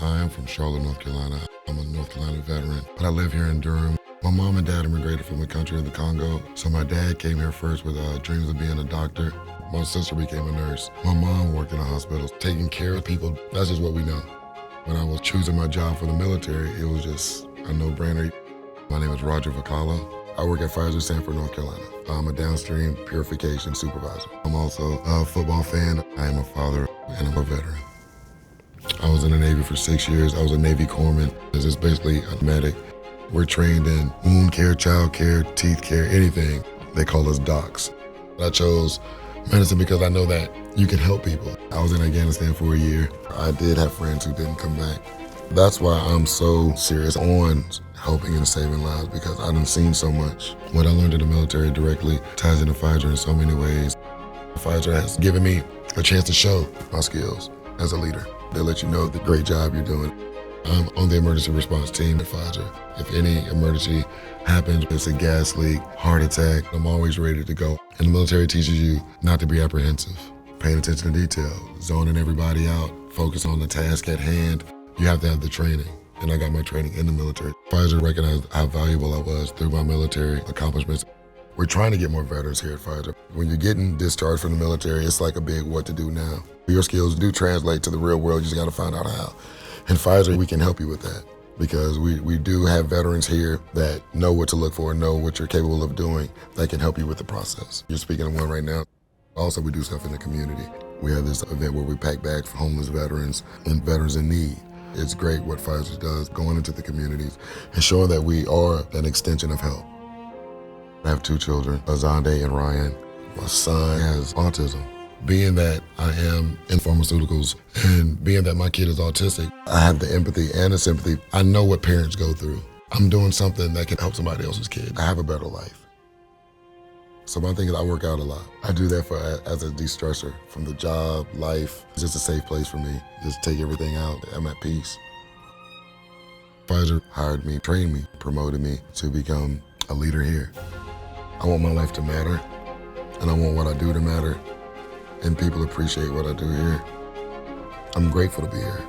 I am from Charlotte, North Carolina. I'm a North Carolina veteran, but I live here in Durham. My mom and dad immigrated from the country of the Congo, so my dad came here first with dreams of being a doctor. My sister became a nurse. My mom worked in a hospital, taking care of people. That's just what we know. When I was choosing my job for the military, it was just a no-brainer. My name is Roderick Vakala. I work at Pfizer, Sanford, North Carolina. I'm a downstream purification supervisor. I'm also a football fan. I am a father and I'm a veteran. I was in the Navy for 6 years. I was a Navy corpsman. This is basically a medic. We're trained in wound care, child care, teeth care, anything. They call us docs. I chose medicine because I know that you can help people. I was in Afghanistan for a year. I did have friends who didn't come back. That's why I'm so serious on helping and saving lives, because I done seen so much. What I learned in the military directly ties into Pfizer in so many ways. Pfizer has given me a chance to show my skills as a leader. They let you know the great job you're doing. I'm on the emergency response team at Pfizer. If any emergency happens, it's a gas leak, heart attack, I'm always ready to go. And the military teaches you not to be apprehensive, paying attention to detail, zoning everybody out, focus on the task at hand. You have to have the training, and I got my training in the military. Pfizer recognized how valuable I was through my military accomplishments. We're trying to get more veterans here at Pfizer. When you're getting discharged from the military, it's like a big what to do now. Your skills do translate to the real world, you just gotta find out how. And Pfizer, we can help you with that, because we do have veterans here that know what to look for, know what you're capable of doing, that can help you with the process. You're speaking of one right now. Also, we do stuff in the community. We have this event where we pack bags for homeless veterans and veterans in need. It's great what Pfizer does, going into the communities and showing that we are an extension of help. I have 2 children, Azande and Ryan. My son has autism. Being that I am in pharmaceuticals and being that my kid is autistic, I have the empathy and the sympathy. I know what parents go through. I'm doing something that can help somebody else's kid. I have a better life. So my thing is I work out a lot. I do that as a de-stressor from the job, life. It's just a safe place for me. Just take everything out. I'm at peace. Pfizer hired me, trained me, promoted me to become a leader here. I want my life to matter, and I want what I do to matter, and people appreciate what I do here. I'm grateful to be here.